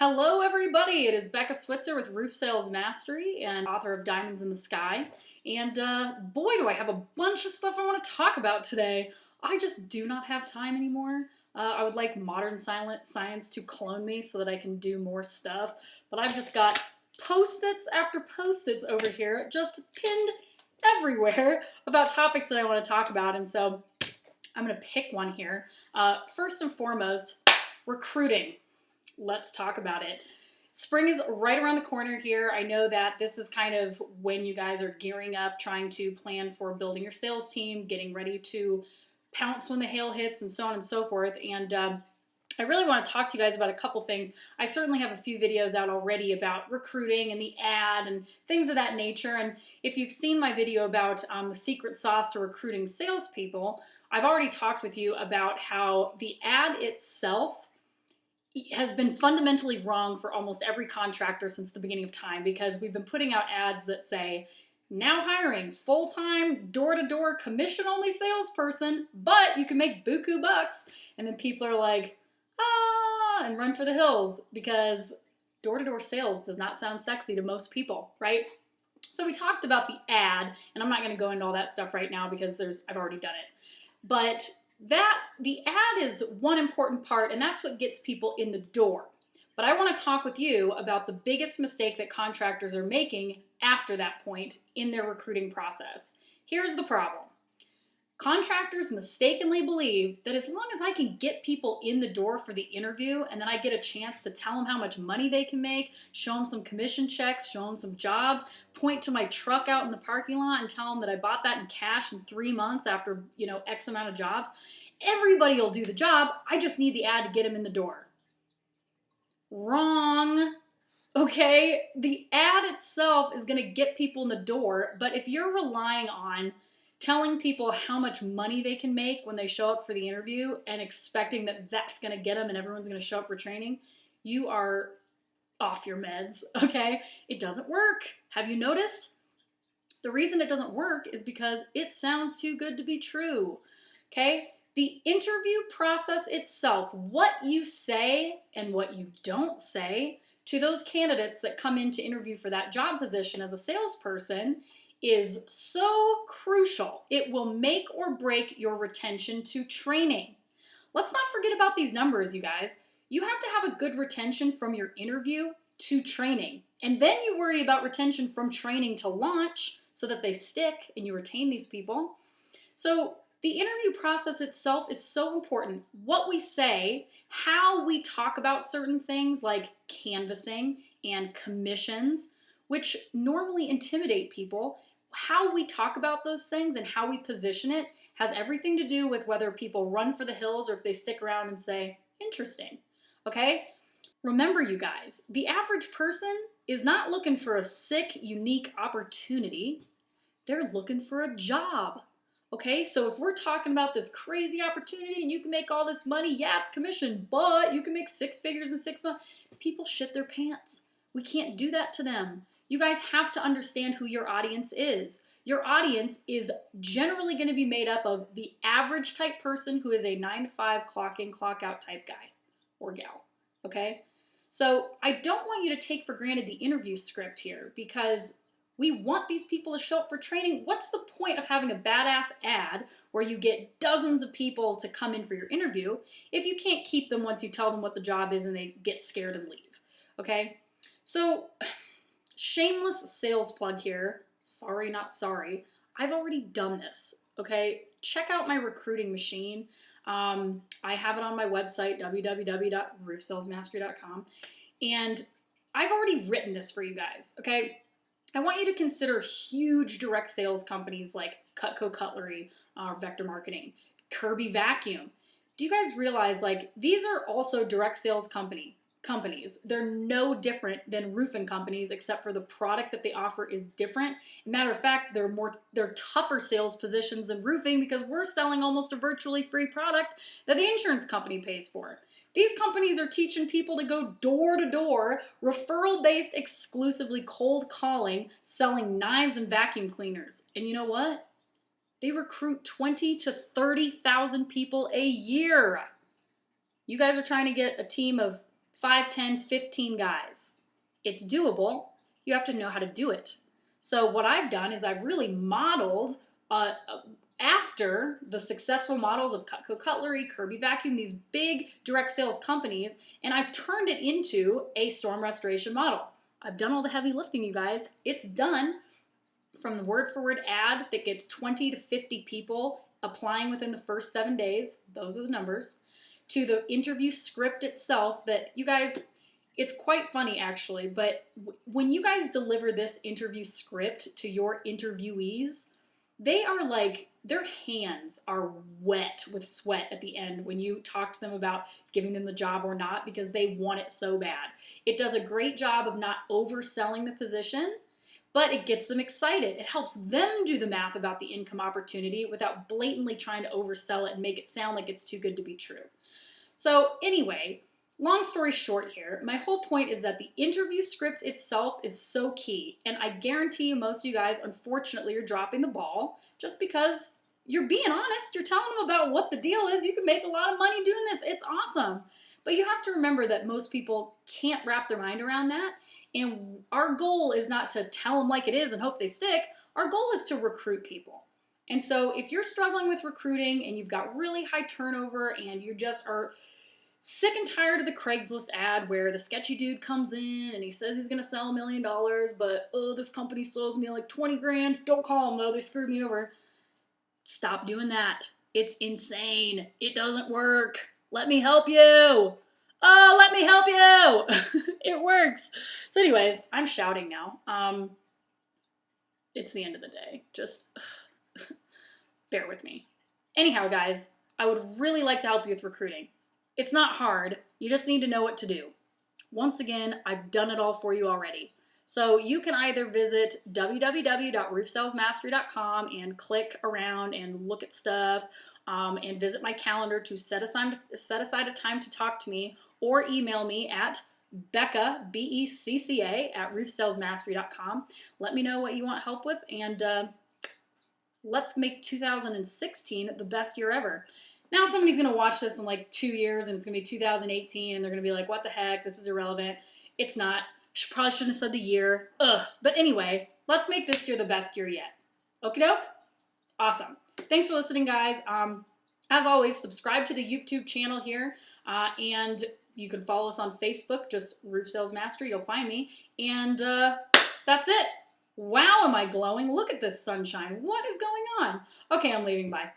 Hello, everybody. It is Becca Switzer with Roof Sales Mastery and author of Diamonds in the Sky. And boy, do I have a bunch of stuff I want to talk about today. I just do not have time anymore. I would like modern science to clone me so that I can do more stuff. But I've just got Post-its after Post-its over here, just pinned everywhere about topics that I want to talk about. And so I'm going to pick one here. First and foremost, recruiting. Let's talk about it. Spring is right around the corner here. I know that this is kind of when you guys are gearing up, trying to plan for building your sales team, getting ready to pounce when the hail hits, and so on and so forth. And I really want to talk to you guys about a couple things. I certainly have a few videos out already about recruiting and the ad and things of that nature. And if you've seen my video about the secret sauce to recruiting salespeople, I've already talked with you about how the ad itself has been fundamentally wrong for almost every contractor since the beginning of time, because we've been putting out ads that say, now hiring full-time, door-to-door, commission-only salesperson, but you can make buku bucks. And then people are like, ah, and run for the hills, because door-to-door sales does not sound sexy to most people, right? So we talked about the ad, and I'm not going to go into all that stuff right now because I've already done it. But the ad is one important part, and that's what gets people in the door. But I want to talk with you about the biggest mistake that contractors are making after that point in their recruiting process. Here's the problem. Contractors mistakenly believe that as long as I can get people in the door for the interview and then I get a chance to tell them how much money they can make, show them some commission checks, show them some jobs, point to my truck out in the parking lot and tell them that I bought that in cash in 3 months after, X amount of jobs, everybody will do the job. I just need the ad to get them in the door. Wrong. Okay, the ad itself is going to get people in the door, but if you're relying on telling people how much money they can make when they show up for the interview and expecting that that's going to get them and everyone's going to show up for training, you are off your meds, okay? It doesn't work. Have you noticed? The reason it doesn't work is because it sounds too good to be true, okay? The interview process itself, what you say and what you don't say to those candidates that come in to interview for that job position as a salesperson, is so crucial. It will make or break your retention to training. Let's not forget about these numbers, you guys. You have to have a good retention from your interview to training. And then you worry about retention from training to launch so that they stick and you retain these people. So the interview process itself is so important. What we say, how we talk about certain things like canvassing and commissions, which normally intimidate people, how we talk about those things and how we position it has everything to do with whether people run for the hills or if they stick around and say, interesting, okay? Remember, you guys, the average person is not looking for a sick, unique opportunity. They're looking for a job, okay? So if we're talking about this crazy opportunity and you can make all this money, yeah, it's commission, but you can make 6 figures in 6 months, people shit their pants. We can't do that to them. You guys have to understand who your audience is. Your audience is generally going to be made up of the average type person who is a 9-to-5 clock in, clock out type guy or gal, okay? So I don't want you to take for granted the interview script here, because we want these people to show up for training. What's the point of having a badass ad where you get dozens of people to come in for your interview if you can't keep them once you tell them what the job is and they get scared and leave, okay? So shameless sales plug here. Sorry, not sorry. I've already done this, okay? Check out my recruiting machine. I have it on my website, www.roofsalesmastery.com. And I've already written this for you guys, okay? I want you to consider huge direct sales companies like Cutco Cutlery, Vector Marketing, Kirby Vacuum. Do you guys realize, these are also direct sales companies? They're no different than roofing companies, except for the product that they offer is different. Matter of fact, they're tougher sales positions than roofing, because we're selling almost a virtually free product that the insurance company pays for. These companies are teaching people to go door to door, referral-based, exclusively cold calling, selling knives and vacuum cleaners. And you know what? They recruit 20 to 30,000 people a year. You guys are trying to get a team of 5, 10, 15 guys. It's doable. You have to know how to do it. So what I've done is I've really modeled after the successful models of Cutco Cutlery, Kirby Vacuum, these big direct sales companies, and I've turned it into a storm restoration model. I've done all the heavy lifting, you guys. It's done. From the word-for-word ad that gets 20 to 50 people applying within the first 7 days, those are the numbers, to the interview script itself that you guys, it's quite funny actually, but when you guys deliver this interview script to your interviewees, they are like, their hands are wet with sweat at the end when you talk to them about giving them the job or not, because they want it so bad. It does a great job of not overselling the position, but it gets them excited. It helps them do the math about the income opportunity without blatantly trying to oversell it and make it sound like it's too good to be true. So anyway, long story short here, my whole point is that the interview script itself is so key. And I guarantee you most of you guys, unfortunately, are dropping the ball just because you're being honest. You're telling them about what the deal is. You can make a lot of money doing this. It's awesome. But you have to remember that most people can't wrap their mind around that. And our goal is not to tell them like it is and hope they stick. Our goal is to recruit people. And so if you're struggling with recruiting and you've got really high turnover and you just are sick and tired of the Craigslist ad where the sketchy dude comes in and he says he's going to sell $1 million, but oh, this company sells me like 20 grand. Don't call them though, they screwed me over. Stop doing that. It's insane. It doesn't work. Let me help you. Oh, let me help you. It works. So anyways, I'm shouting now. It's the end of the day. Just bear with me. Anyhow, guys, I would really like to help you with recruiting. It's not hard. You just need to know what to do. Once again, I've done it all for you already. So you can either visit www.roofsalesmastery.com and click around and look at stuff, and visit my calendar to set aside a time to talk to me, or email me at Becca, BECCA, at roofsalesmastery.com. Let me know what you want help with, and let's make 2016 the best year ever. Now somebody's going to watch this in like 2 years, and it's going to be 2018, and they're going to be like, what the heck, this is irrelevant. It's not. Probably shouldn't have said the year. Ugh. But anyway, let's make this year the best year yet. Okie doke? Awesome. Thanks for listening, guys. As always, subscribe to the YouTube channel here, and you can follow us on Facebook, just Roof Sales Mastery. You'll find me. And that's it. Wow, am I glowing? Look at this sunshine. What is going on? Okay, I'm leaving. Bye.